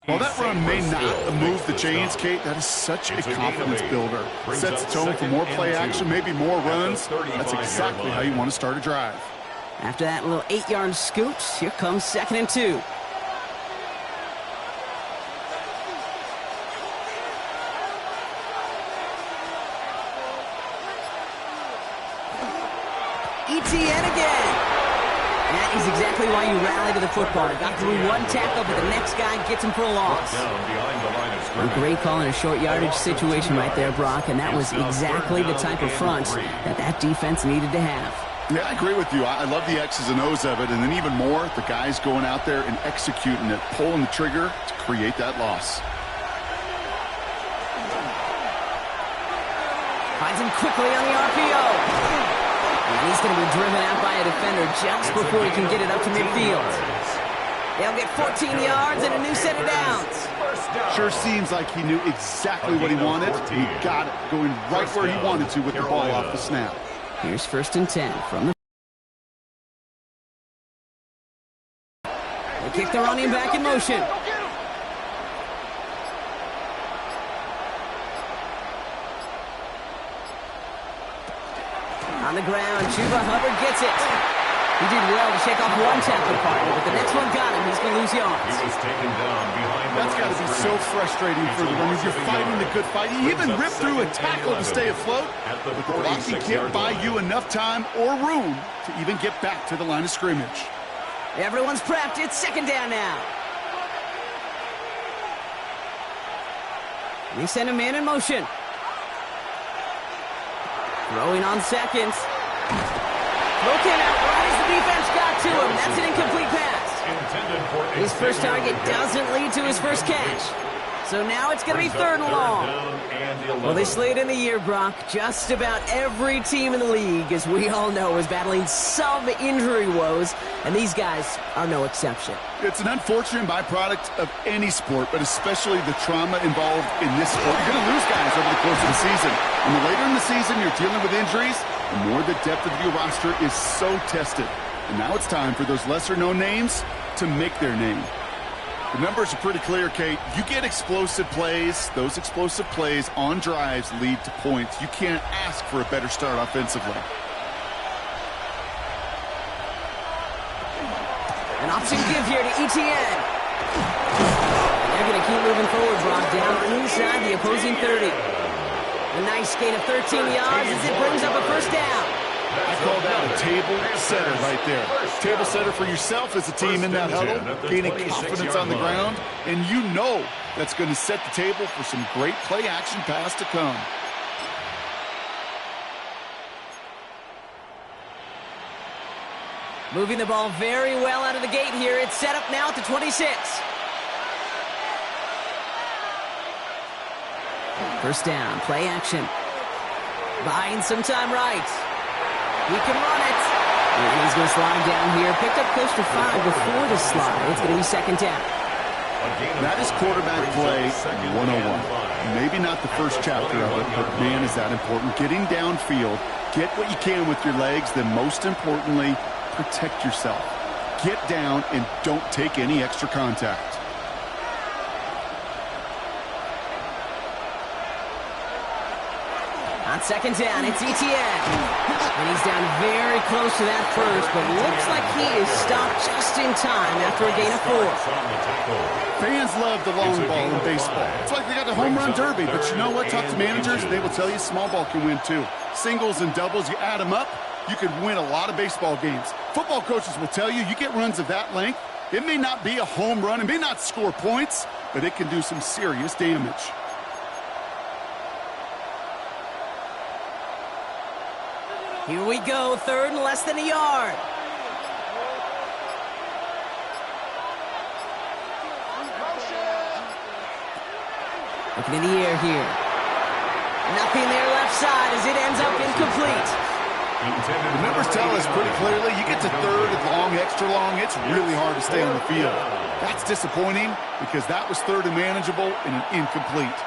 While that run may not move the chains, Kate, that is such a confidence builder. Sets the tone for more play action, maybe more runs. That's exactly how you want to start a drive. After that little 8-yard scoot, here comes 2nd and 2. ETN again. That is exactly why you rally to the football. Got through one tackle, but the next guy gets him for a loss. A great call in a short yardage situation right there, Brock, and that was exactly the type of front that defense needed to have. Yeah, I agree with you. I love the X's and O's of it, and then even more, the guys going out there and executing it, pulling the trigger to create that loss. Finds him quickly on the RPO. And he's going to be driven out by a defender just before he can get it up to midfield. They'll get 14 yards and a new set of downs. Sure seems like he knew exactly what he wanted. He got it, going right where he wanted to with the ball off the snap. Here's 1st and 10 from the... They kick the running back in motion. On the ground, Chuba Hubbard gets it. He did well to shake off one tackle partner, but the next one got him. He's going to lose yards. He was taken down behind. That's got to be so frustrating for the runners. You're fighting the good fight. You even rip through a tackle to stay afloat, but the blocking can't buy you enough time or room to even get back to the line of scrimmage. Everyone's prepped. It's 2nd down now. They send a man in motion. Throwing on 2nds. Looking out right as the defense got to him. That's an incomplete pass. His first target doesn't lead to his first catch. So now it's going to be 3rd and long. Well, this late in the year, Brock, just about every team in the league, as we all know, is battling some injury woes, and these guys are no exception. It's an unfortunate byproduct of any sport, but especially the trauma involved in this sport. You're going to lose guys over the course of the season. And the later in the season you're dealing with injuries, the more the depth of your roster is so tested. And now it's time for those lesser-known names to make their name. The numbers are pretty clear, Kate. You get explosive plays. Those explosive plays on drives lead to points. You can't ask for a better start offensively. An option give here to ETN. They're going to keep moving forward, Brock, down inside the opposing 30. A nice gain of 13 yards as it brings up a 1st down. I call that a table setter right there. Table setter for yourself as a team in that huddle, gaining confidence on the ground, and you know that's going to set the table for some great play action pass to come. Moving the ball very well out of the gate here. It's set up now at the 26. 1st down, play action. Buying some time right. He can run it. And he's going to slide down here. Picked up close to 5 before the slide. It's going to be 2nd down. That is quarterback play 101. Maybe not the first chapter of it, but man, is that important. Getting downfield, get what you can with your legs, then most importantly, protect yourself. Get down and don't take any extra contact. On 2nd down, it's ETN. And he's down very close to that first, but looks like he is stopped just in time after a gain of 4. Fans love the long ball in baseball. It's like they got the home run derby, but you know what? Talk to managers, and they will tell you small ball can win too. Singles and doubles, you add them up, you could win a lot of baseball games. Football coaches will tell you, you get runs of that length, it may not be a home run, it may not score points, but it can do some serious damage. Here we go, 3rd and less than a yard. Looking in the air here. Nothing there left side as it ends up incomplete. The numbers tell us pretty clearly, you get to 3rd and long, extra long, it's really hard to stay on the field. That's disappointing because that was 3rd and manageable and an incomplete.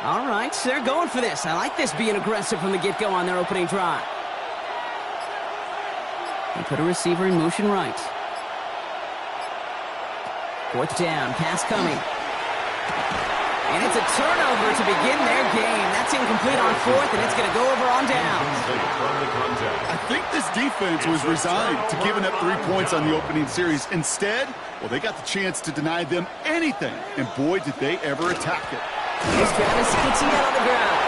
All right, so they're going for this. I like this being aggressive from the get-go on their opening drive. They put a receiver in motion right. Fourth down, pass coming. And it's a turnover to begin their game. That's incomplete on fourth, and it's going to go over on downs. I think this defense was resigned to giving up 3 points on the opening series. Instead, well, they got the chance to deny them anything, and boy, did they ever attack it. Here's Travis Etienne on the ground.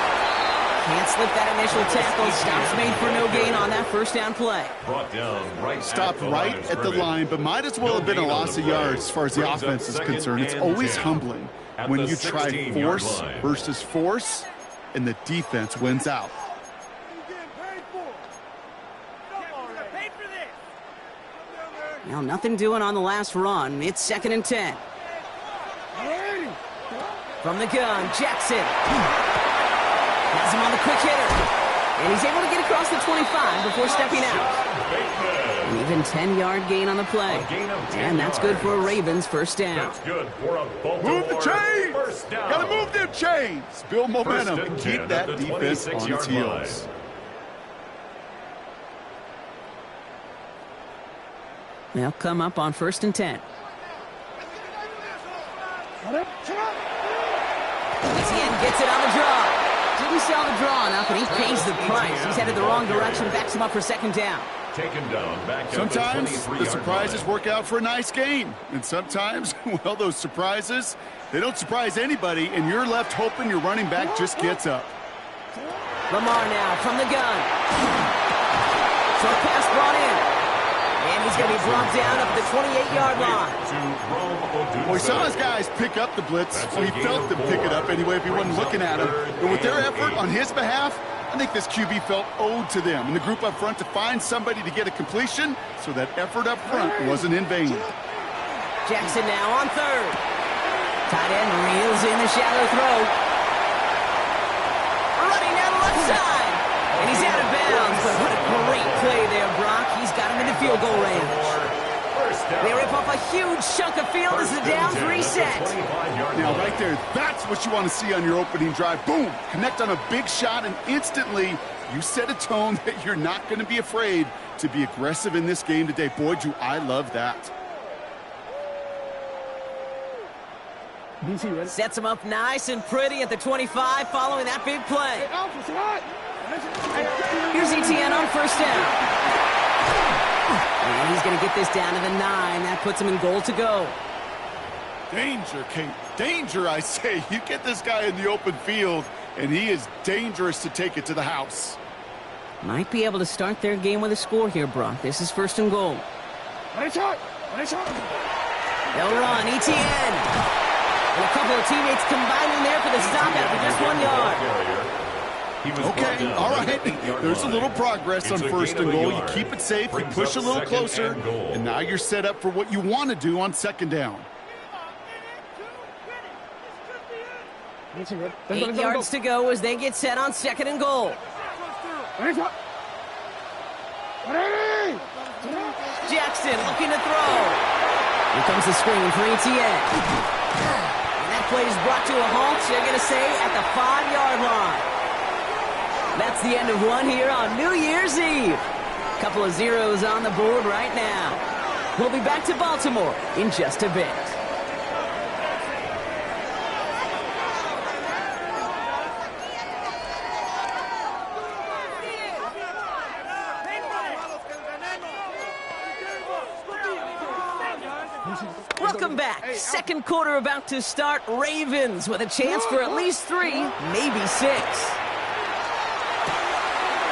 Can't slip that initial tackle. Stops made for no gain on that first down play. Brought down right. Stopped right at the line, but might as well have been a loss of yards as far as the offense is concerned. It's always humbling when you try force versus force, and the defense wins out. Well, nothing doing on the last run. It's 2nd and 10. From the gun, Jackson. Has him on the quick hitter. And he's able to get across the 25 before stepping out. An even 10-yard gain on the play. And that's good for a Ravens first down. That's good for a Baltimore Move the chains! first down. Got to move them chains! Build momentum and keep that defense on its heels. They'll come up on 1st and 10. Etienne gets it on the draw. Didn't sell the draw enough, and he pays the price. He's headed the wrong direction, backs him up for 2nd down. Taken down back Sometimes at the 23-yard surprises line. work out for a nice game. And sometimes, well, those surprises, they don't surprise anybody, and you're left hoping your running back just gets up. Lamar now from the gun. Short pass brought in. And he's going to be brought down up at the 28-yard line. Well, he saw his guys pick up the blitz, so he felt them pick it up anyway if he wasn't looking at him. But with their effort on his behalf, I think this QB felt owed to them and the group up front to find somebody to get a completion, so that effort up front wasn't in vain. Jackson now on 3rd. Tight end reels in the shallow throw. Running down the left side. And he's out of bounds, but what a great play there, Brock. He's got him into field goal range. They rip off a huge chunk of field as the downs reset. Now, right there, that's what you want to see on your opening drive. Boom! Connect on a big shot, and instantly you set a tone that you're not going to be afraid to be aggressive in this game today. Boy, do I love that. Sets him up nice and pretty at the 25 following that big play. Here's Etienne on 1st down. And he's going to get this down to the 9. That puts him in goal to go. Danger, Kate. Danger, I say. You get this guy in the open field, and he is dangerous to take it to the house. Might be able to start their game with a score here, Brock. This is 1st and goal. They'll run. Etienne. And a couple of teammates combining there for the stop after just 1 yard. Okay, all right. There's a little progress on 1st and goal. You keep it safe, you push a little closer, and now you're set up for what you want to do on 2nd down. 8 yards to go as they get set on 2nd and goal. Jackson looking to throw. Here comes the screen for Etienne. And that play is brought to a halt, they're going to say, at the 5-yard line. That's the end of one here on New Year's Eve. Couple of zeros on the board right now. We'll be back to Baltimore in just a bit. Welcome back. 2nd quarter about to start. Ravens with a chance for at least 3, maybe 6.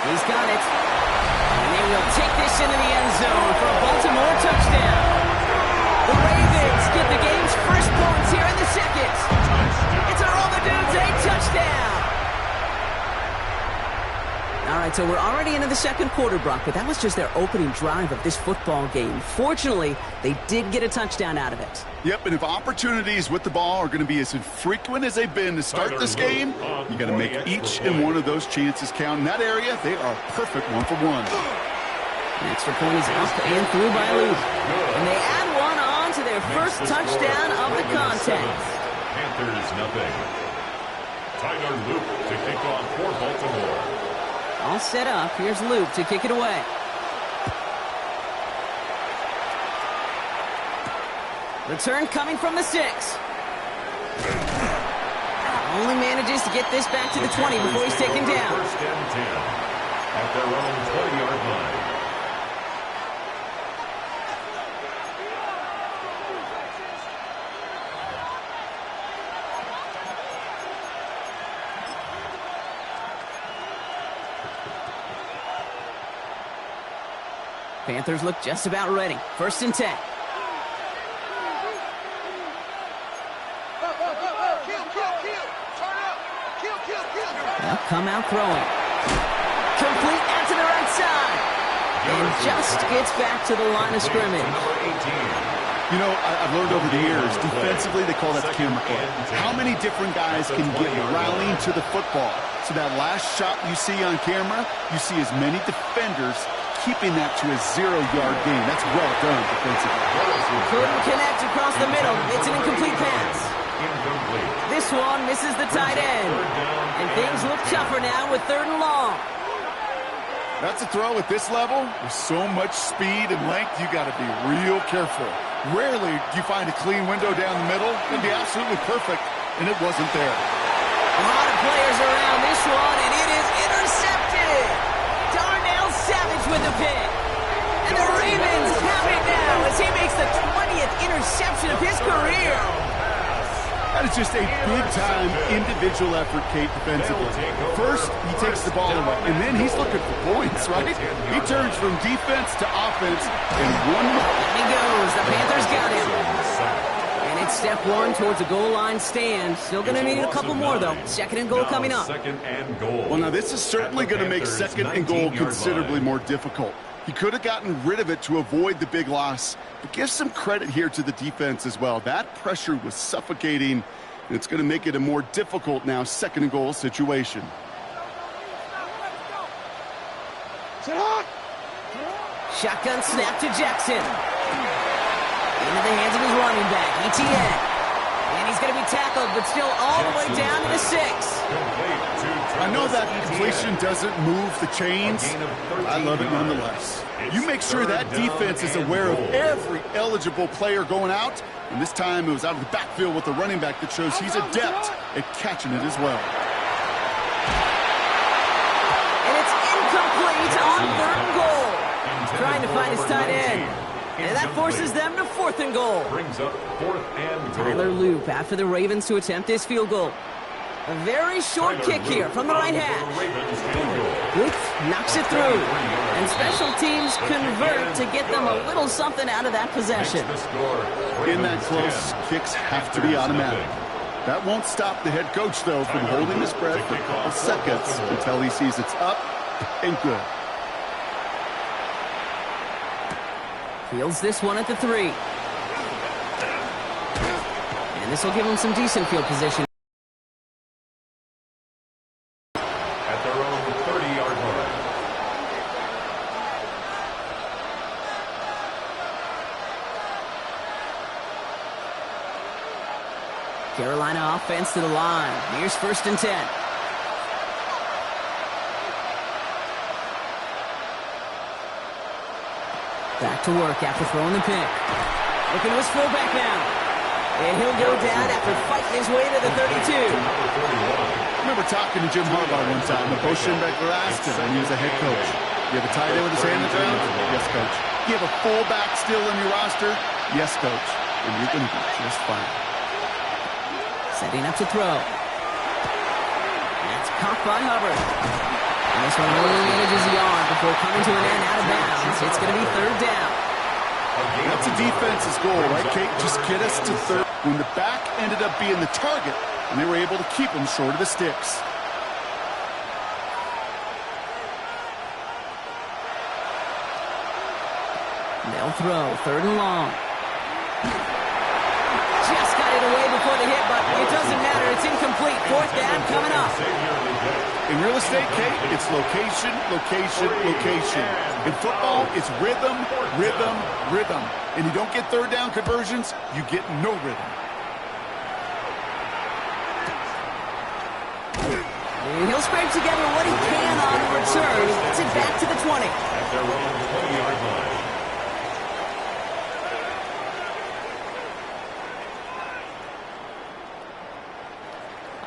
He's got it. And they will take this into the end zone for a Baltimore touchdown. The Ravens get the game's first points here in the 2nd. It's a Romadude touchdown. All right, so we're already into the 2nd quarter, Brock, but that was just their opening drive of this football game. Fortunately, they did get a touchdown out of it. Yep, and if opportunities with the ball are going to be as infrequent as they've been to start this game, you got to make each and one of those chances count. In that area, they are perfect 1-for-1. Extra point is up and through by Luke. And they add one on to their first touchdown of the contest. Panthers 0. Tyler Luke to kick off for Baltimore. All set up. Here's Luke to kick it away. Return coming from the 6. Only manages to get this back to the 20 before he's taken down. First and 10 at their own 20-yard line. Panthers look just about ready. First and 10. They'll come out throwing. Complete out to the right side. And just gets back to the line of scrimmage. You know, I've learned over the years, defensively, they call that the camera play. How many different guys can get rallying to the football? So that last shot you see on camera, you see as many defenders keeping that to a 0-yard gain. That's well done defensively. Couldn't connect across the middle. It's an incomplete pass. This one misses the tight end. And things look tougher now with 3rd and long. That's a throw at this level. With so much speed and length, you got to be real careful. Rarely do you find a clean window down the middle. It'd be absolutely perfect, and it wasn't there. A lot of players around this one, and it is intercepted. Darnell Savage with the pick. And the Ravens have it now as he makes the 20th interception of his career. That is just a big-time individual effort, Kate, defensively. First, he takes the ball away, and then he's looking for points, right? He turns from defense to offense in 1 moment. He goes. The Panthers got him. And it's step 1 towards a goal line stand. Still going to need a couple more, though. 2nd and goal coming up. Second and goal. Well, now this is certainly going to make 2nd and goal considerably more difficult. He could have gotten rid of it to avoid the big loss, but give some credit here to the defense as well. That pressure was suffocating, and it's going to make it a more difficult now 2nd and goal situation. Shotgun snap to Jackson. Into the hands of his running back, ETN. And he's going to be tackled, but still all the way down to the 6. I know that completion doesn't move the chains. I love it nonetheless. You make sure that defense is aware of every eligible player going out. And this time it was out of the backfield with the running back that shows he's adept at catching it as well. And it's incomplete on 3rd and goal. Trying to find his tight end. And that forces them to 4th and goal. Brings up 4th and goal. Tyler Loop after the Ravens to attempt this field goal. A very short kick here from the right hash. Loop knocks it through. And special teams convert to get them a little something out of that possession. In that close, kicks have to be automatic. That won't stop the head coach, though, from holding his breath for a couple seconds until he sees it's up and good. Fields this one at the 3. And this will give him some decent field position. At their own 30-yard line. Carolina offense to the line. Here's 1st and 10. Back to work after throwing the pick. Looking to his fullback now. And he'll go down after fighting his way to the 32. I remember talking to Jim Harbaugh one time when Bo Schembechler asked him when he was a head coach. You have a tight end with his hand in the ground? Yes, coach. You have a fullback still in your roster? Yes, coach. And you're going to be just fine. Setting up to throw. That's caught by Hubbard. And this one only manages the yard before coming to an end out of bounds. It's going to be 3rd down. That's a defense's goal, right, Kate? Just get us to 3rd. When the back ended up being the target, and they were able to keep him short of the sticks. They'll throw 3rd and long. Just got it away before the hit, but it doesn't matter. It's incomplete. 4th down coming up. In real estate, Kate, it's location, location, location. In football, it's rhythm, rhythm, rhythm. And you don't get 3rd down conversions, you get no rhythm. And he'll scrape together what he can on the return. He gets it back to the 20. At their own 20-yard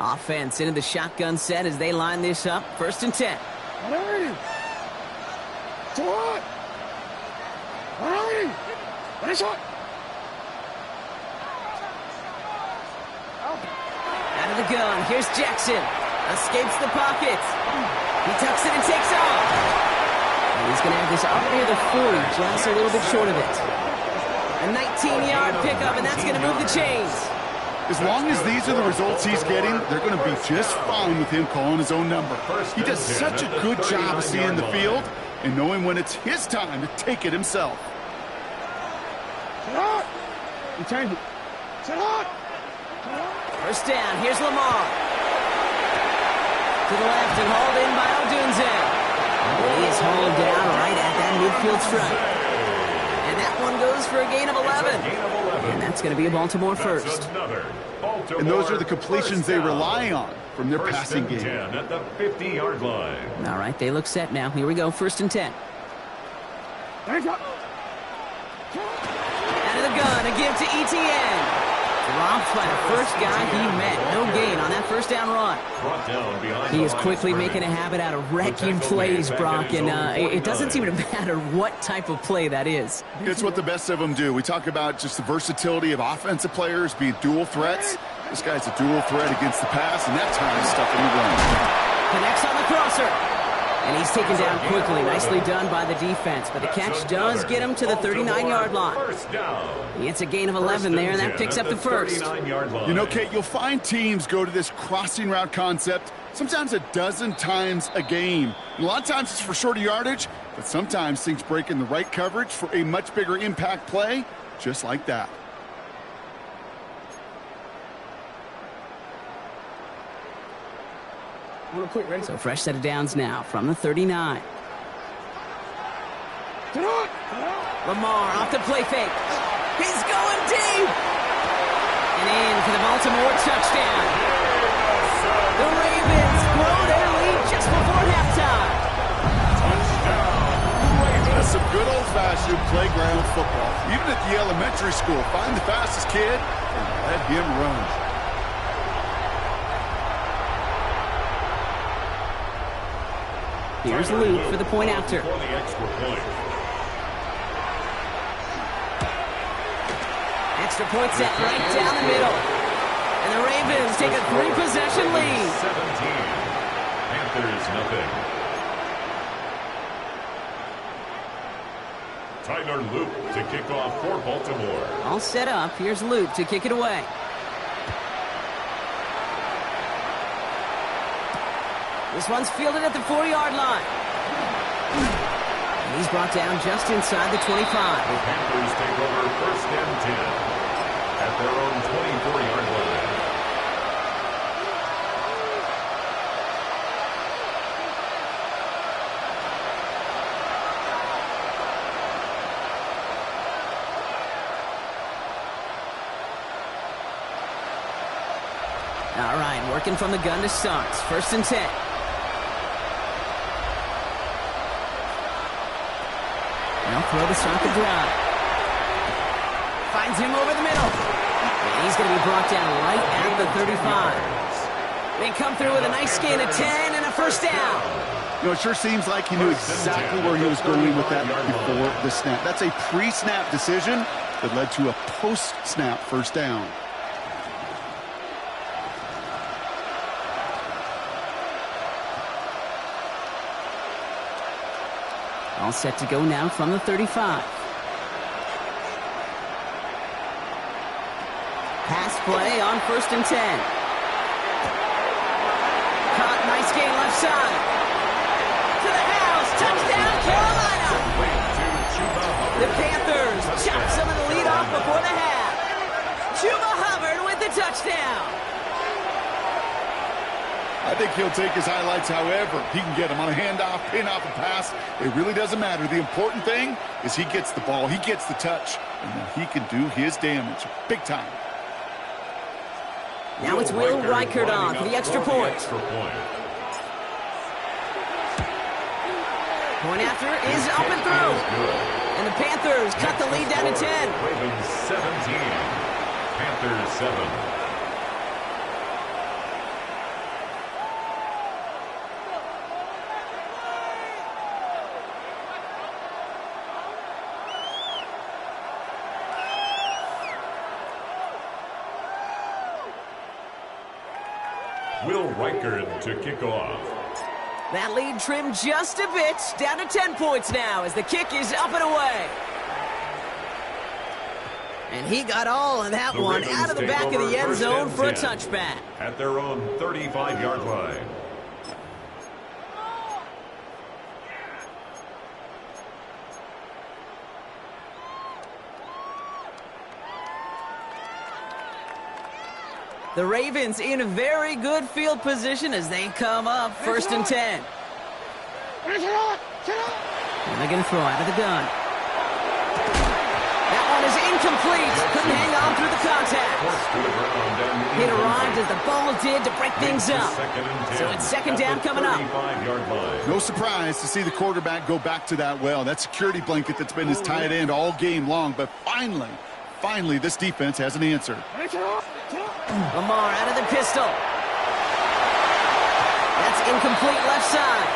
line. Offense into the shotgun set as they line this up. 1st and 10. What are you? What? What are you? What is it? Out of the gun. Here's Jackson. Escapes the pocket. He tucks it and takes off. And he's going to have this up near the 40, just a little bit short of it. A 19-yard pickup, and that's going to move the chains. As long as these are the results he's getting, they're going to be just fine with him calling his own number. He does such a good job of seeing the field and knowing when it's his time to take it himself. Sit out! You change it. Sit out! 1st down. Here's Lamar. To the left and hauled in by Odunze. He is hauled down right at that midfield stripe. And that one goes for a gain of 11. And that's going to be a Baltimore first. And those are the completions they rely on from their passing game. 10 at the 50-yard line. All right, they look set now. Here we go, 1st and 10. There you go. Out of the gun, a give to ETN. Dropped by the first guy he met. No gain on that 1st down run. He is quickly making a habit out of wrecking plays, Brock, and it doesn't seem to matter what type of play that is. It's what the best of them do. We talk about just the versatility of offensive players being dual threats. This guy's a dual threat against the pass, and that time is stuff in the run. Connects on the crosser. And he's taken down quickly. Nicely done by the defense. But the catch does get him to the 39-yard line. He gets a gain of 11 there, and that picks up the 1st. You know, Kate, you'll find teams go to this crossing route concept sometimes a dozen times a game. And a lot of times it's for shorter yardage, but sometimes things break in the right coverage for a much bigger impact play, just like that. So fresh set of downs now from the 39. Lamar off the play fake. He's going deep. And in for the Baltimore touchdown. The Ravens grow their lead just before halftime. That's some good old-fashioned playground football. Even at the elementary school, find the fastest kid and let him run. Here's Luke for the point after. Extra point set right down the middle. And the Ravens take a 3-possession lead. 17. Panthers nothing. Tyler Luke to kick off for Baltimore. All set up. Here's Luke to kick it away. This one's fielded at the 4-yard line. And he's brought down just inside the 25. The Panthers take over 1st and 10 at their own 24-yard line. All right, working from the gun to start. 1st and 10. Now throw to start the drive. Finds him over the middle. And he's going to be brought down right at the 35. They come through with a nice gain of 10 and a 1st down. You know, it sure seems like he knew exactly where he was going with that before the snap. That's a pre-snap decision that led to a post-snap 1st down. All set to go now from the 35. Pass play on 1st and 10. Caught, nice gain left side. To the house, touchdown Carolina! The Panthers chop some of the lead off before the half. Chuba Hubbard with the touchdown. I think he'll take his highlights however he can get them on a handoff, pin off a pass. It really doesn't matter. The important thing is he gets the ball, he gets the touch, and then he can do his damage big time. Now it's Will Reichert on for the extra point. Point after is up and through. And the Panthers cut the lead down to 10. Ravens 17, Panthers 7. Will Reichard to kick off. That lead trimmed just a bit, down to 10 points now as the kick is up and away. And he got all of that one out of the back of the end zone for a touchback. At their own 35-yard line. The Ravens in a very good field position as they come up 1st and 10. And they're going to throw out of the gun. That one is incomplete. Couldn't hang on through the contact. It arrived as the ball did to break things up. So it's 2nd down coming up. No surprise to see the quarterback go back to that well. That security blanket that's been his tight end all game long. But finally, this defense has an answer. Lamar out of the pistol. That's incomplete left side.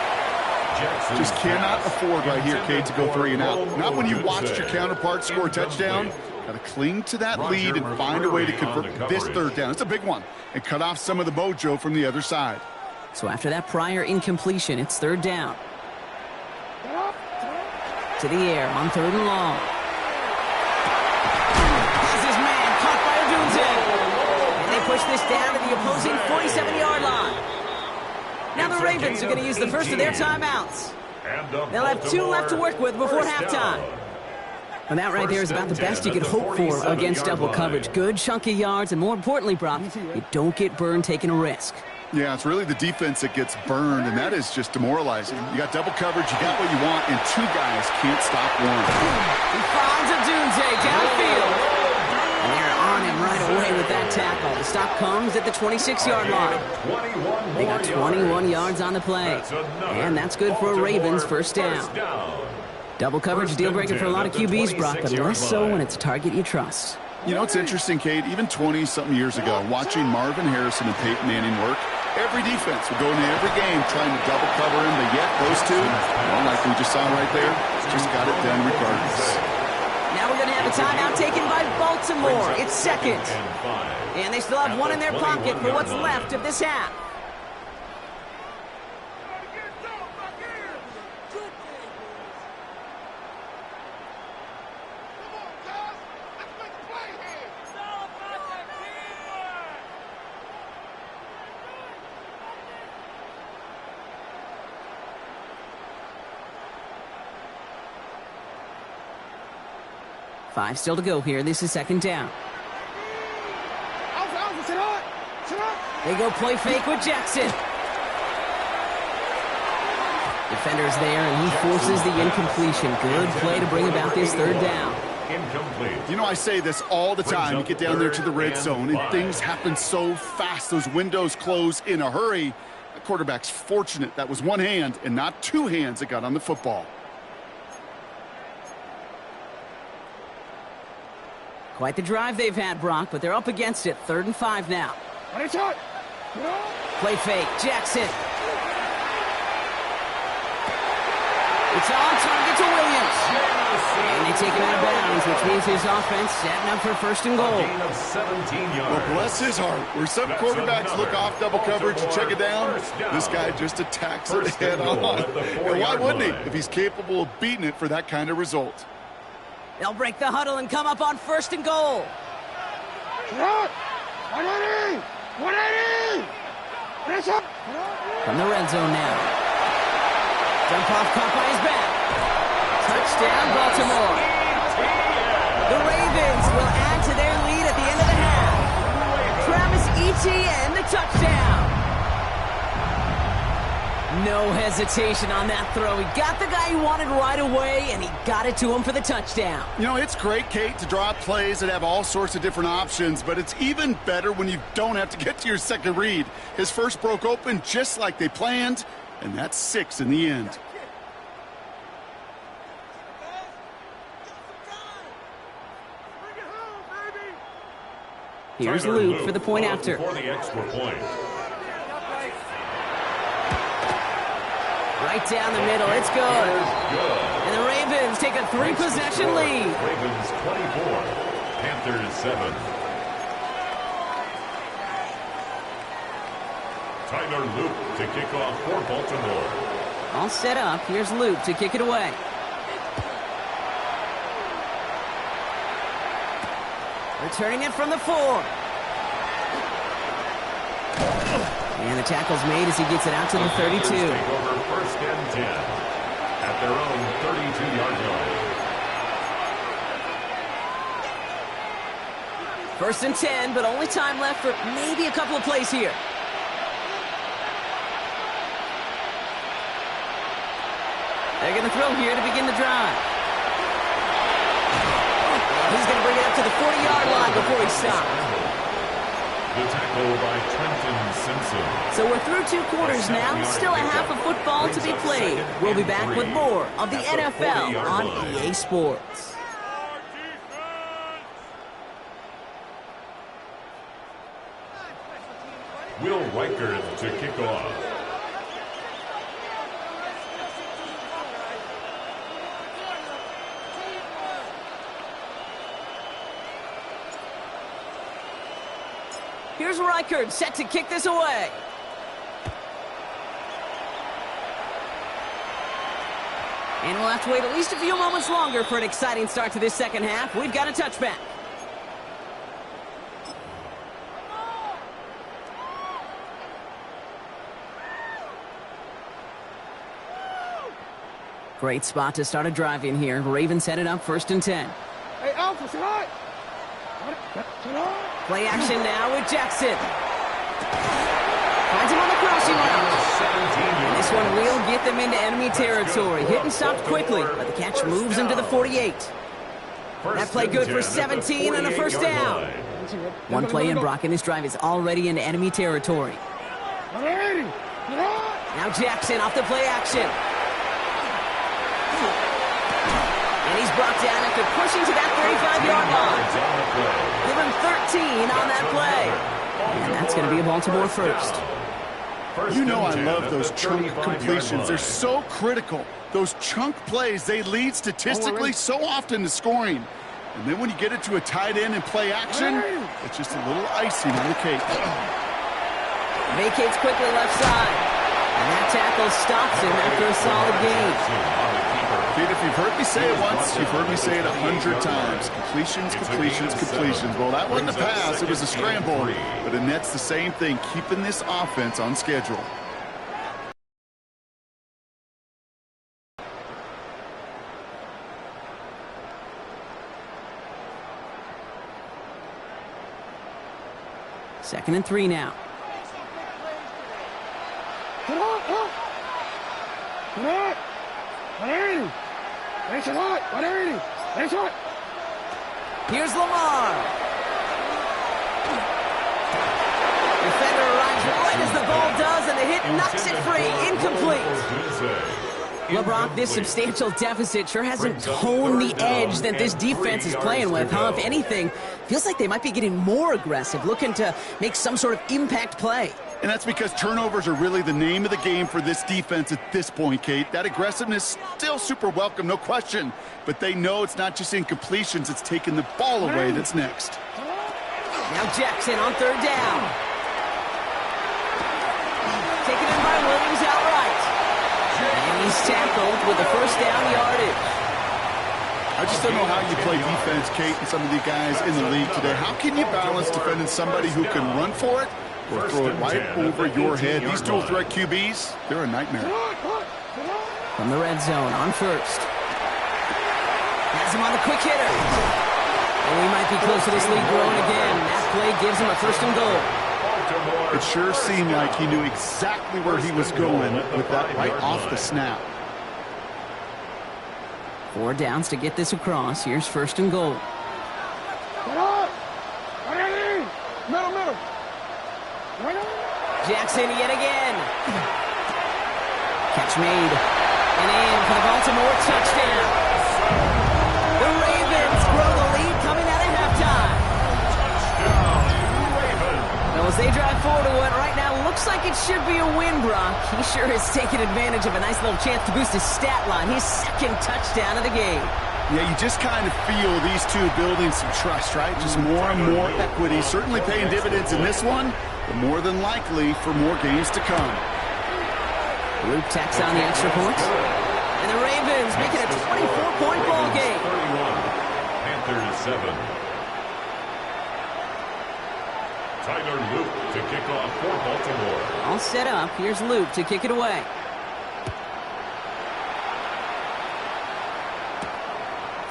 Just cannot afford right here, Kate, to go 3 and out. Not when you watched your counterpart score a touchdown. Got to cling to that lead and find a way to convert this 3rd down. It's a big one. And cut off some of the mojo from the other side. So after that prior incompletion, it's 3rd down. To the air on 3rd and long. This is man caught by Odunze. And they push this down to the opposing 47-yard line. Now the Ravens are going to use the first of their timeouts. They'll have 2 left to work with before halftime. And that right there is about the best you could hope for against double coverage. Good chunky yards, and more importantly, Brock, you don't get burned taking a risk. Yeah, it's really the defense that gets burned, and that is just demoralizing. You got double coverage, you got what you want, and 2 guys can't stop one. He finds Odunze downfield. And they're on him right away with that tackle. The stop comes at the 26-yard line. They got 21 yards on the play. And that's good for a Ravens 1st down. Double coverage deal breaker for a lot of QBs, Brock, but less so when it's a target you trust. You know, it's interesting, Kate, even 20-something years ago, watching Marvin Harrison and Peyton Manning work, every defense would go into every game trying to double cover him, but yet those 2, well, like we just saw right there, just got it done regardless. Now we're going to have a timeout taken by Baltimore. It's 2nd. And they still have 1 in their pocket for what's left of this half. Five still to go here. This is 2nd down. They go play fake with Jackson. Defender's there, and he forces the incompletion. Good play to bring about this 3rd down. Incomplete. You know, I say this all the time. You get down there to the red zone, and things happen so fast. Those windows close in a hurry. The quarterback's fortunate. That was 1 hand and not 2 hands that got on the football. Quite the drive they've had, Brock, but they're up against it. 3rd and 5 now. Play fake. Jackson. It's on target to Williams. And they take him out of bounds, which means his offense setting up for 1st and goal. Well, bless his heart. Where some quarterbacks look off double coverage and check it down, this guy just attacks it head on. And why wouldn't he if he's capable of beating it for that kind of result? They'll break the huddle and come up on 1st and goal. 180! 180! From the red zone now. Jump off caught by his back. Touchdown, Baltimore. The Ravens will add to their lead at the end of the half. Travis Etienne, the touchdown. No hesitation on that throw. He got the guy he wanted right away, and he got it to him for the touchdown. You know, it's great, Kate, to draw up plays that have all sorts of different options, but it's even better when you don't have to get to your second read. His first broke open just like they planned, and that's 6 in the end. Here's Luke for the point after. For the extra point. Right down the middle. It's good. And the Ravens take a 3-possession lead. Ravens 24, Panthers 7. Tyler Luke to kick off for Baltimore. All set up. Here's Luke to kick it away. Returning it from the 4. And the tackle's made as he gets it out to the 32. Take over first and 10 at their own 32-yard line. First and 10, but only time left for maybe a couple of plays here. They're going to throw here to begin the drive. He's going to bring it up to the 40-yard line before he stops. The tackle by Trenton Simpson. So we're through 2 quarters now. Still a half of football to be played. We'll be back with more of the NFL on EA Sports. Will Reichard to kick off. Here's Reichard set to kick this away. And we'll have to wait at least a few moments longer for an exciting start to this second half. We've got a touchback. Great spot to start a drive in here. Ravens set it up first and 10. Hey, Alpha, sit on. Play action now with Jackson. Finds him on the crossing route. And this one will get them into enemy territory. Hit and stopped quickly, but the catch moves him to the 48. That play good for 17 and a first down. One play in, Brock, and this drive is already into enemy territory. Now Jackson off the play action. And he's brought down after pushing to that 35-yard line. Give him 13 on that play. And that's going to be a Baltimore first. You know I love those chunk completions. They're so critical. Those chunk plays, they lead statistically so often to scoring. And then when you get it to a tight end and play action, it's just a little icing on the cake. Vacates quickly left side. And that tackle stops him after a solid gain. Kid, if you've heard me say it once, you've heard me say it 100 times. Completions, completions, completions. Well, that wasn't a pass. It was a scramble. But it nets the same thing, keeping this offense on schedule. Second and 3 now. Here's Lamar. Defender arrives right as the ball does, and the hit knocks it free. Incomplete. LeBron, this substantial deficit sure hasn't toned the edge that this defense is playing with, huh? If anything, feels like they might be getting more aggressive, looking to make some sort of impact play. And that's because turnovers are really the name of the game for this defense at this point, Kate. That aggressiveness still super welcome, no question. But they know it's not just incompletions, it's taking the ball away that's next. Now Jackson on third down. Taken in by Williams outright. And he's tackled with the first down yardage. I just don't know how you play defense, Kate, and some of the guys in the league today. How can you balance defending somebody who can run for it or throw it right over your head? These dual threat QBs, they're a nightmare. From the red zone on first. Has him on the quick hitter. And we might be close to this lead growing again. That play gives him a first and goal. It sure seemed like he knew exactly where he was going with that right off the snap. 4 downs to get this across. Here's first and goal. Jackson yet again. Catch made. And in for the Baltimore touchdown. The Ravens grow the lead coming out of halftime. it should be a win, Brock. He sure has taken advantage of a nice little chance to boost his stat line. His second touchdown of the game. Yeah, you just kind of feel these two building some trust, right? Just more and more equity. Certainly paying dividends in this one, but more than likely for more games to come. Luke tacks on the extra point. And the Ravens make it a 24-point ball game. 31. Panthers 7. Tyler Luke to kick off for Baltimore. All set up. Here's Luke to kick it away.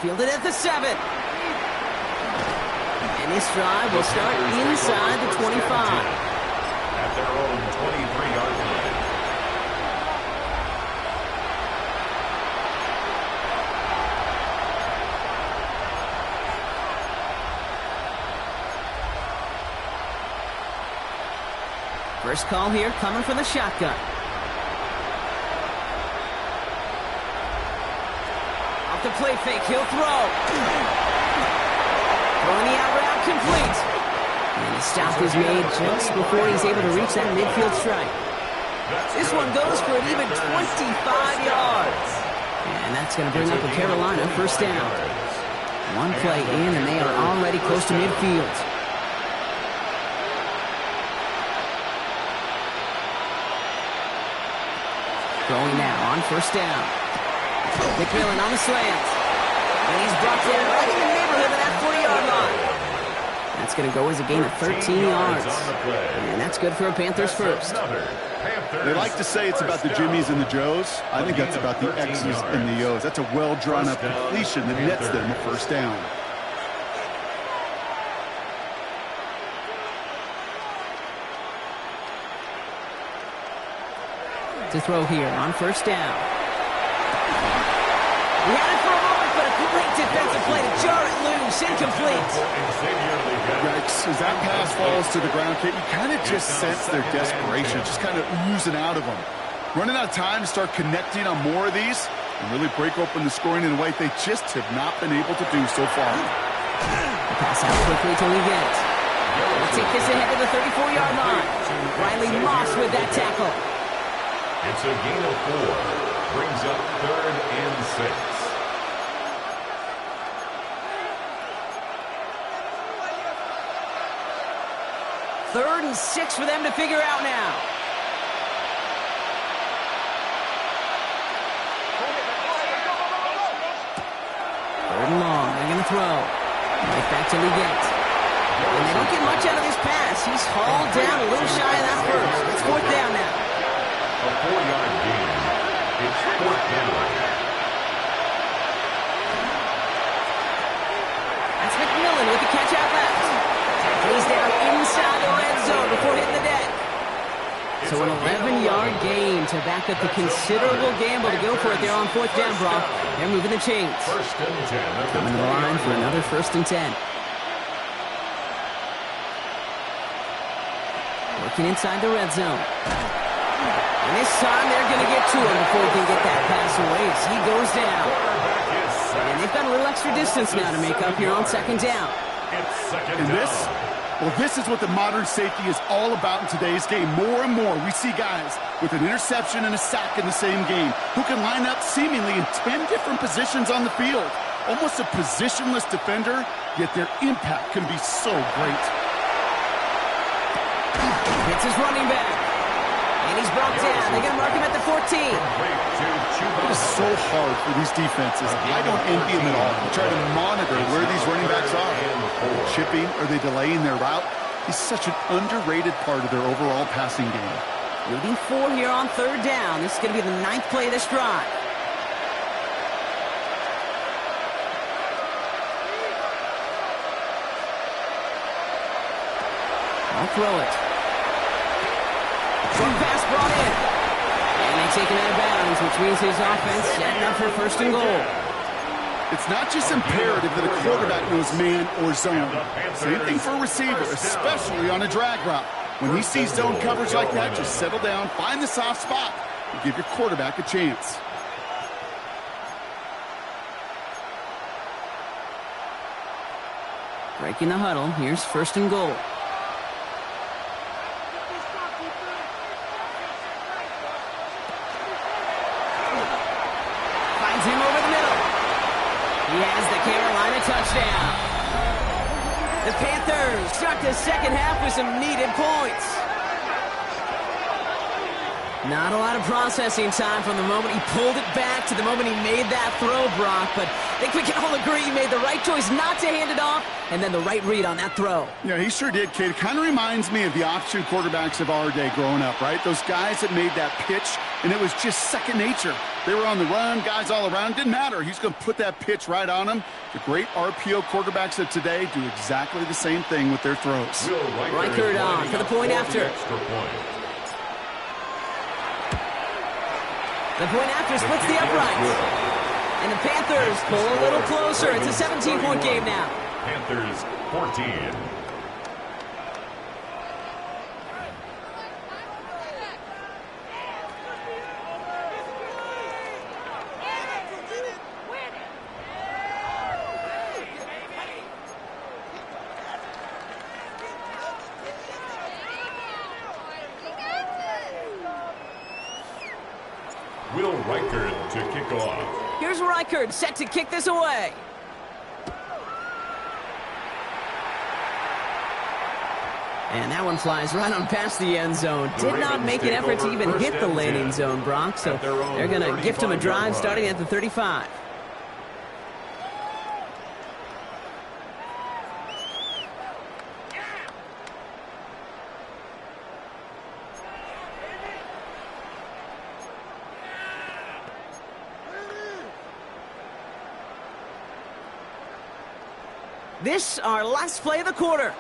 Fielded at the 7. And this drive will start inside the 25. At their own 23-yard line. First call here coming from the shotgun. Off the play fake, he'll throw. Throwing the out route complete. And the stop is made just before he's able to reach that midfield strike. This one goes for an even 25 yards. And that's going to bring up a Carolina first down. One play in and they are already close to midfield. Throwing now on first down. McMillan on the slant. And he's brought down right in the neighborhood of that 40-yard line. That's going to go as a gain of 13 yards. And that's good for a Panthers first. They like to say it's about the Jimmies and the Joes. I think that's about the X's and the O's. That's a well-drawn-up completion that nets them a first down. To throw here on first down. We had it for a moment, but a great defensive play to jar it loose. Incomplete. Yikes. As that pass falls to the ground, Kate, you kind of just sense their desperation, just kind of oozing out of them. Running out of time to start connecting on more of these and really break open the scoring in a way they just have not been able to do so far. Pass out quickly to Leggett. We'll take this ahead to the 34-yard line. Riley Moss with that tackle. It's a gain of 4. Brings up 3rd and 6. Third and 6 for them to figure out now. Third and long. They're going to throw. Right back to Leggett. And they don't get much out of this pass. He's hauled down a little shy of that first. It's fourth down now. A 4-yard gain. It's fourth down. That's McMillan with the catch out left. He's down inside the red zone before hitting the deck. So an 11-yard gain to back up the considerable gamble to go for it there on fourth down, Brock. They're moving the chains. First and 10. Coming to the line for another first and 10. Working inside the red zone. And this time they're going to get to him before he can get that pass away as he goes down. And they've got a little extra distance now to make up here on second down. And this is what the modern safety is all about in today's game. More and more, we see guys with an interception and a sack in the same game who can line up seemingly in 10 different positions on the field. Almost a positionless defender, yet their impact can be so great. Hits his running back. And he's brought down. They're going to mark him at the 14. It is so hard for these defenses. I don't envy them at all. They try to monitor where these running backs are. Chipping, are they delaying their route? He's such an underrated part of their overall passing game. Leading 4 here on third down. This is going to be the 9th play of this drive. I'll throw it. Short pass brought in. And they take it out of bounds, which means his offense setting up for first and goal. It's not just imperative that a quarterback knows man or zone. Same thing for a receiver, especially on a drag route. When he sees zone coverage like that, just settle down, find the soft spot, and give your quarterback a chance. Breaking the huddle. Here's first and goal. The Panthers start the second half with some needed points. Not a lot of processing time from the moment he pulled it back to the moment he made that throw, Brock. But I think we can all agree he made the right choice not to hand it off, and then the right read on that throw. Yeah, he sure did, kid. It kind of reminds me of the option quarterbacks of our day growing up, right? Those guys that made that pitch, and it was just second nature. They were on the run, guys all around. Didn't matter. He's going to put that pitch right on them. The great RPO quarterbacks of today do exactly the same thing with their throws. Reichert on for the point after. The point after splits the uprights. And the Panthers pull a little closer. It's a 17-point game now. Panthers 14. Will Reichert to kick off. Here's Reichert set to kick this away. And that one flies right on past the end zone. Did not make an effort to even hit the landing zone, Brock. So they're going to gift him a drive starting at the 35. This, our last play of the quarter.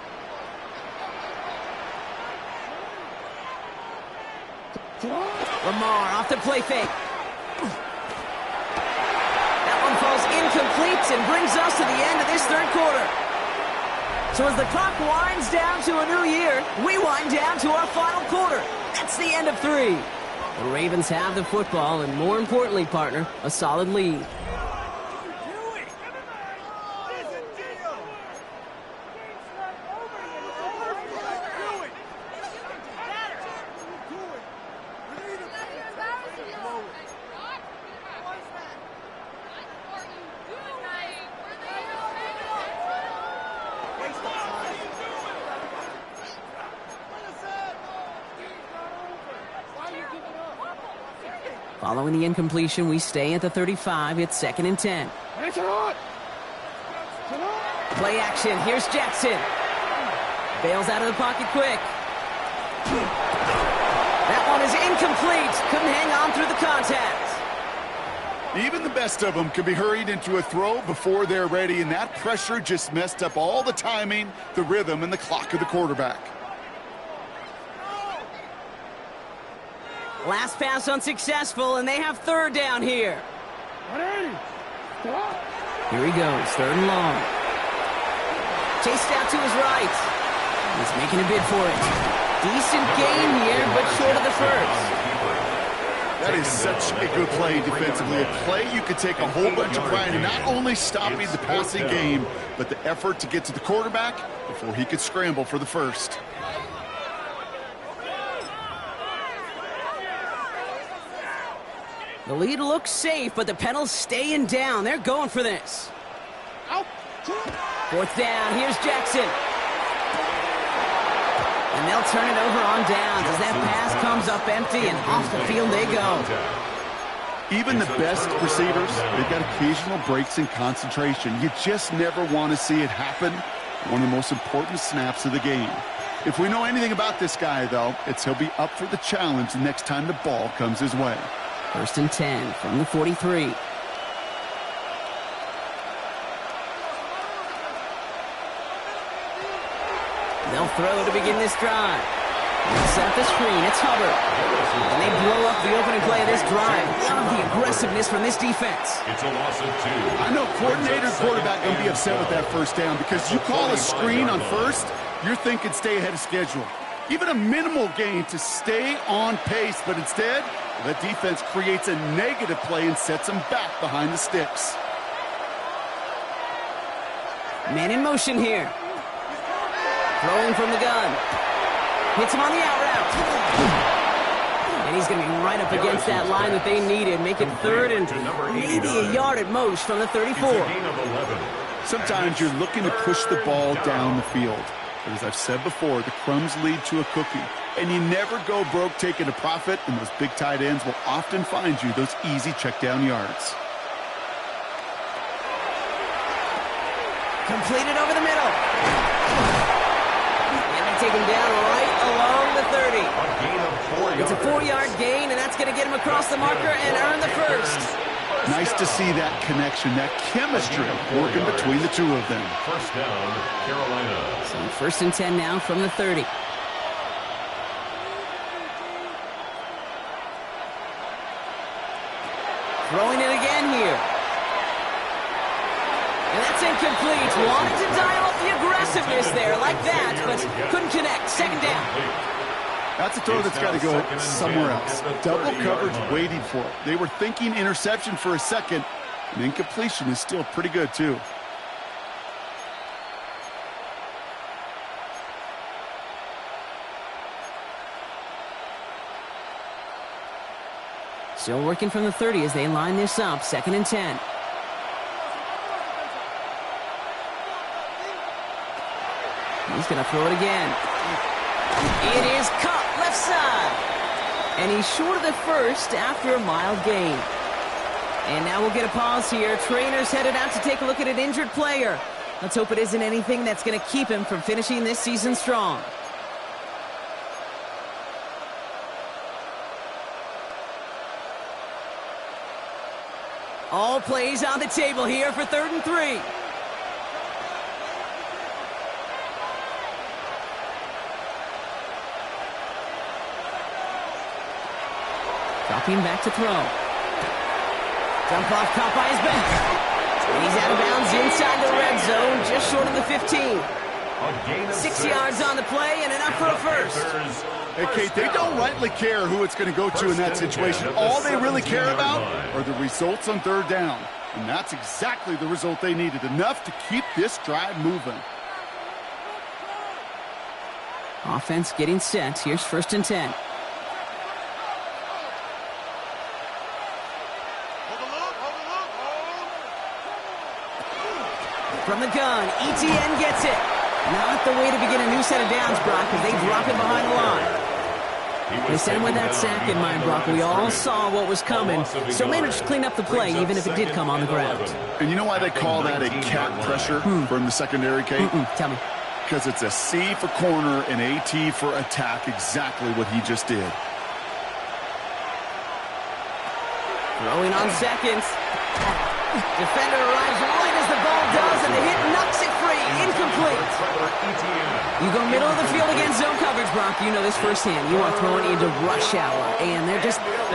Lamar off the play fake. That one falls incomplete and brings us to the end of this third quarter. So as the clock winds down to a new year, we wind down to our final quarter. That's the end of 3. The Ravens have the football and, more importantly, partner, a solid lead. Following the incompletion, we stay at the 35. It's 2nd and 10. Play action. Here's Jackson. Bails out of the pocket quick. That one is incomplete. Couldn't hang on through the contact. Even the best of them can be hurried into a throw before they're ready, and that pressure just messed up all the timing, the rhythm, and the clock of the quarterback. Last pass unsuccessful, and they have 3rd down here. Here he goes, 3rd and long. Chased out to his right. He's making a bid for it. Decent gain here, but short of the first. That is such a good play defensively. A play you could take a whole bunch of pride in, not only stopping the passing game, but the effort to get to the quarterback before he could scramble for the first. The lead looks safe, but the pedals staying down. They're going for this. 4th down. Here's Jackson. And they'll turn it over on downs as that pass comes up empty, and off the field they go. Even the best receivers, they've got occasional breaks in concentration. You just never want to see it happen. One of the most important snaps of the game. If we know anything about this guy, though, it's he'll be up for the challenge the next time the ball comes his way. 1st and 10 from the 43. They'll throw to begin this drive. Set up the screen. It's Hubbard. And they blow up the opening play of this drive. Love the aggressiveness from this defense. It's a loss of 2. I know coordinator quarterback going to be upset with that first down because you call a screen on first, you're thinking stay ahead of schedule. Even a minimal gain to stay on pace, but instead, the defense creates a negative play and sets them back behind the sticks. Man in motion here. Throwing from the gun. Hits him on the out route. And he's going to be right up against that line that they needed. Make it 3rd and maybe a yard at most from the 34. It's a gain of 11. Sometimes you're looking to push the ball down the field. But as I've said before, the crumbs lead to a cookie. And you never go broke taking a profit, and those big tight ends will often find you those easy check down yards. Completed over the middle. And they take him down right along the 30. A gain of 4 yards. It's a 4-yard gain, and that's going to get him across the marker and earn the first. Nice to see that connection, that chemistry working between the two of them. First down, Carolina. So first and 10 now from the 30. Throwing it again here. And that's incomplete. Wanted to dial up the aggressiveness there like that, but couldn't connect. Second down. That's a throw that's got to go somewhere else. Double coverage waiting for it. They were thinking interception for a second, and incompletion is still pretty good, too. Still working from the 30 as they line this up. Second and 10. He's going to throw it again. It is caught left side. And he's short of the first after a mild gain. And now we'll get a pause here. Trainer's headed out to take a look at an injured player. Let's hope it isn't anything that's going to keep him from finishing this season strong. All plays on the table here for 3rd and 3. Dropping back to throw. Jump off, caught by his back. And he's out of bounds inside the red zone, just short of the 15. 6 yards on the play and enough for a first. Hey, Kate, they don't rightly care who it's going to go to in that situation. All they really care about are the results on 3rd down. And that's exactly the result they needed. Enough to keep this drive moving. Offense getting set. Here's 1st and 10. From the gun, ETN gets it. Not the way to begin a new set of downs, Brock, because they drop it behind the line. They sent him with that sack in mind, Brock. We all saw what was coming, so managed to clean up the play, even if it did come on the ground. And you know why they call that a cat pressure from the secondary, Kate? Tell me. Because it's a C for corner and AT for attack, exactly what he just did. Throwing on seconds. Defender arrives right as the ball does, and the hit knocks it free. Incomplete. You go middle of the field against zone coverage, Brock. You know this firsthand. You are throwing into rush hour, and there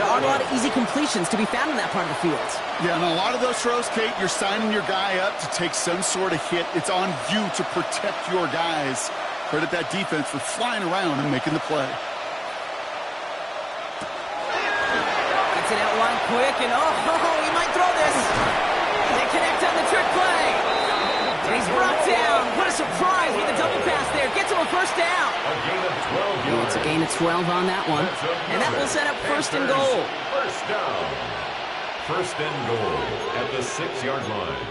aren't a lot of easy completions to be found in that part of the field. Yeah, and a lot of those throws, Kate, you're signing your guy up to take some sort of hit. It's on you to protect your guys. Credit that defense for flying around and making the play. Gets it out wide quick, and he might throw this. They connect on the trick play. And he's brought down. What a surprise with a double pass there. Gets him a first down. It's a gain of 12 on that one. And that will set up 1st and goal. First down. 1st and goal at the 6-yard line.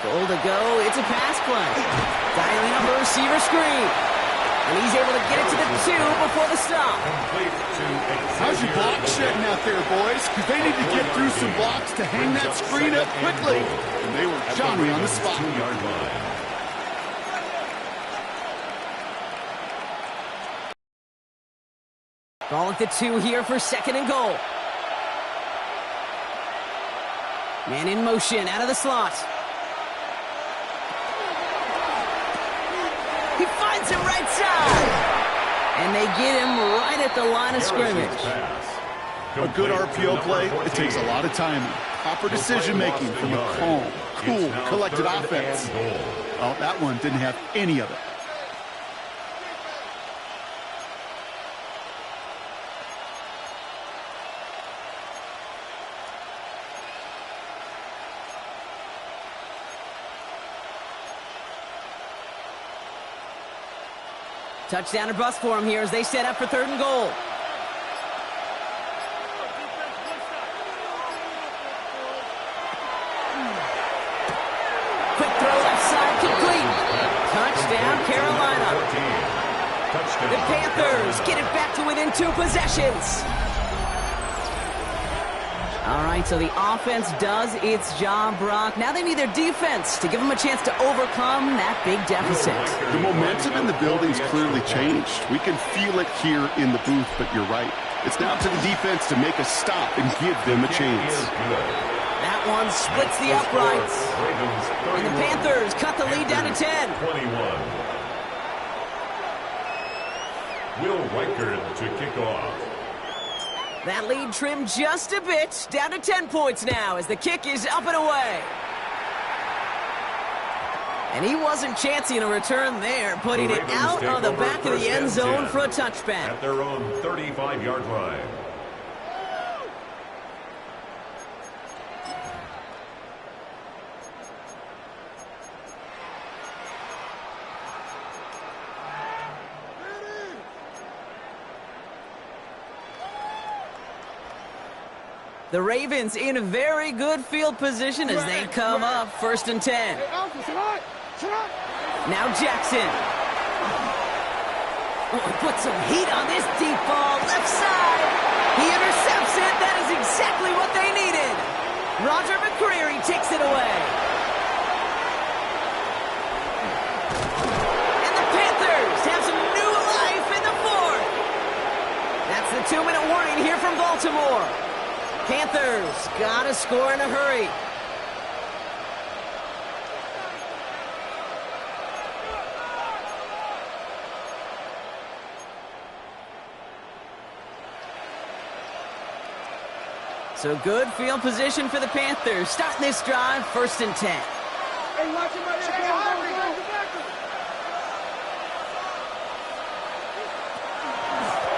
Goal to go. It's a pass play. Dialing up a receiver screen. And he's able to get it to the 2 before the stop. How's your block shedding out there, boys? Because they need to get through some blocks to hang that screen up quickly. And they were Johnny on the spot. 2-yard line. Ball at the 2 here for 2nd and goal. Man in motion out of the slot. He finds him right side. And they get him right at the line of scrimmage. A good RPO play, it takes a lot of timing. Proper decision-making from a calm, cool, collected offense. Oh, that one didn't have any of it. Touchdown or bust for him here as they set up for 3rd and goal. Quick throw left side, complete. Touchdown, Carolina. The Panthers get it back to within 2 possessions. All right, so the offense does its job, Brock. Now they need their defense to give them a chance to overcome that big deficit. The momentum in the building's clearly changed. We can feel it here in the booth, but you're right. It's now to the defense to make a stop and give them a chance. That one splits the uprights. And the Panthers cut the lead down to 10. 21. Will Reichard to kick off. That lead trimmed just a bit, down to 10 points now as the kick is up and away. And he wasn't chancing a return there, putting it out on the back of the end zone for a touchback. At their own 35-yard line. The Ravens in a very good field position as they come up 1st and 10. Now Jackson. Oh, put some heat on this deep ball. Left side. He intercepts it. That is exactly what they needed. Roger McCreary takes it away. And the Panthers have some new life in the 4th. That's the 2-minute warning here from Baltimore. Panthers got to score in a hurry. So good field position for the Panthers. Starting this drive, 1st and 10.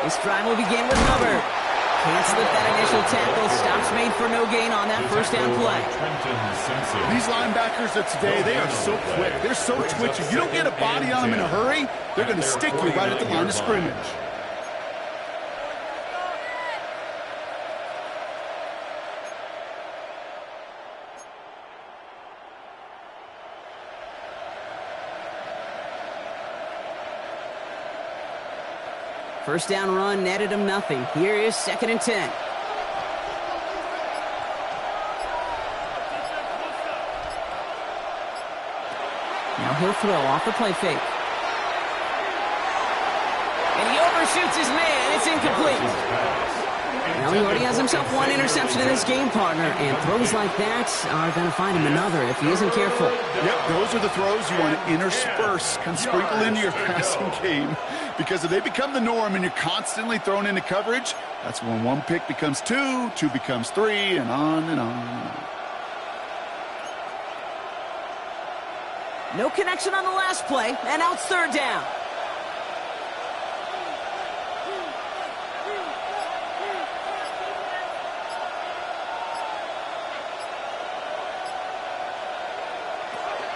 This drive will begin with Hubbard. Can't slip that initial tackle. Stops made for no gain on that 1st down play. These linebackers of today, they are so quick. They're so twitchy. You don't get a body on them in a hurry, they're going to stick you right at the line of scrimmage. First down run netted him nothing. Here is 2nd and 10. Now he'll throw off the play fake. And he overshoots his man. It's incomplete. Now he already has himself 1 interception in this game, partner, and throws like that are going to find him another if he isn't careful. Yep, those are the throws you want to intersperse, kind of sprinkle into your passing game, because if they become the norm and you're constantly thrown into coverage, that's when 1 pick becomes 2, 2 becomes 3, and on and on and on. No connection on the last play, and now it's 3rd down.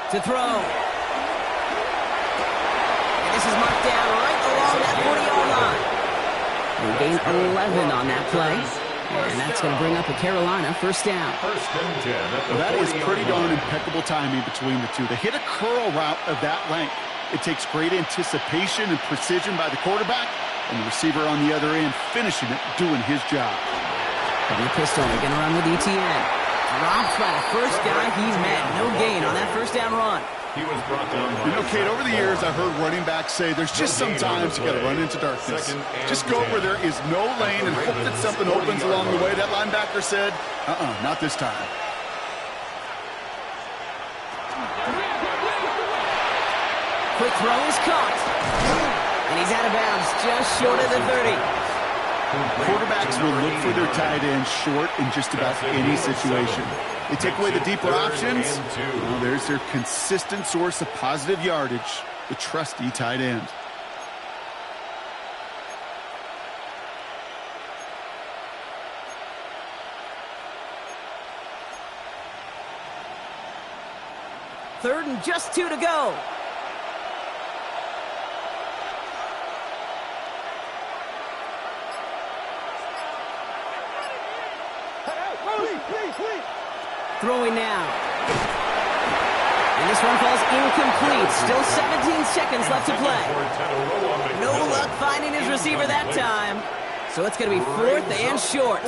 To throw. And this is marked down right along that 40-yard line. They gain 11 on that play. And that's going to bring up a Carolina 1st down. Well, that is pretty darn impeccable timing between the two. They hit a curl route of that length. It takes great anticipation and precision by the quarterback, and the receiver on the other end finishing it, doing his job. And the pistol, they're going to run with ETN. Dropped by the first guy he's met. No gain on that 1st down run. He was brought down by Kate, over the years, I heard running backs say there's just sometimes you got to run into darkness. Just go where there is no lane and hope that something opens along the way. That linebacker said, not this time. Quick throw is caught. And he's out of bounds just short of the 30. Quarterbacks will look for their tight end short in just about any situation. They take away the deeper options. Well, there's their consistent source of positive yardage, the trusty tight end. Third and just 2 to go. Throwing now. And this one falls incomplete. Still 17 seconds left to play. No luck finding his receiver that time. So it's going to be 4th and short.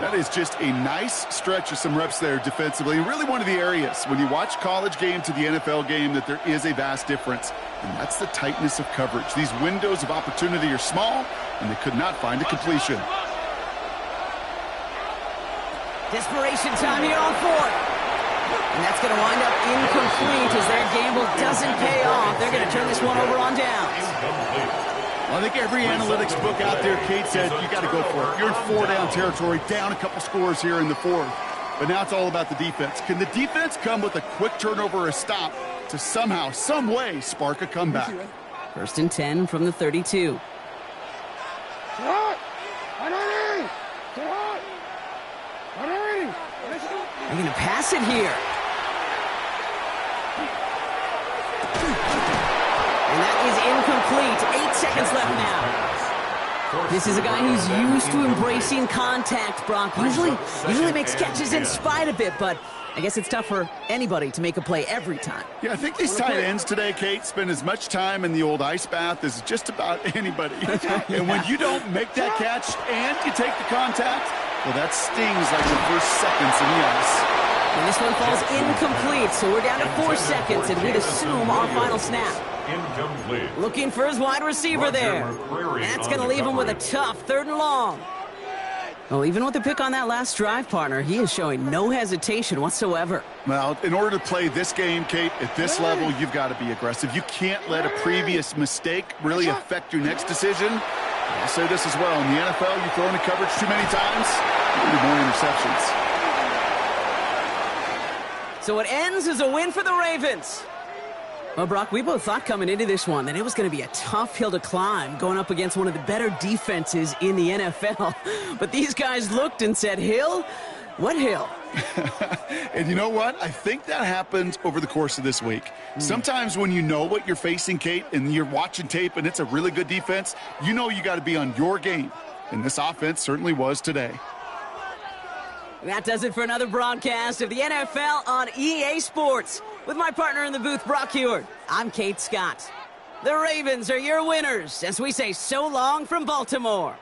That is just a nice stretch of some reps there defensively. Really one of the areas when you watch college game to the NFL game that there is a vast difference. And that's the tightness of coverage. These windows of opportunity are small, and they could not find a completion. Desperation time here on 4th. And that's going to wind up incomplete as their gamble doesn't pay off. They're going to turn this one over on downs. Well, I think every analytics book out there, Kate, said you got to go for it. You're in 4-down territory, down a couple scores here in the 4th. But now it's all about the defense. Can the defense come with a quick turnover or a stop to somehow, some way, spark a comeback? 1st and 10 from the 32. They're going to pass it here. And that is incomplete. 8 seconds left now. This is a guy who's used to embracing contact, Brock. Usually makes catches in spite of it, but I guess it's tough for anybody to make a play every time. Yeah, I think these tight ends today, Kate, spend as much time in the old ice bath as just about anybody. And when you don't make that catch and you take the contact, well, that stings like the first seconds in the ice. And this one falls incomplete, so we're down to 4 seconds, and we'd assume our final snap. Incomplete. Looking for his wide receiver there. And that's going to leave him with a tough 3rd and long. Well, even with the pick on that last drive, partner, he is showing no hesitation whatsoever. Well, in order to play this game, Kate, at this level, you've got to be aggressive. You can't let a previous mistake really affect your next decision. I'll say this as well. In the NFL, you throw into coverage too many times, you'll do more interceptions. So it ends as a win for the Ravens. Well, Brock, we both thought coming into this one that it was going to be a tough hill to climb going up against one of the better defenses in the NFL. But these guys looked and said, Hill? What hill? And you know what? I think that happens over the course of this week. Sometimes when you know what you're facing, Kate, and you're watching tape and it's a really good defense, you know you got to be on your game. And this offense certainly was today. That does it for another broadcast of the NFL on EA Sports. With my partner in the booth, Brock Heward, I'm Kate Scott. The Ravens are your winners as we say so long from Baltimore.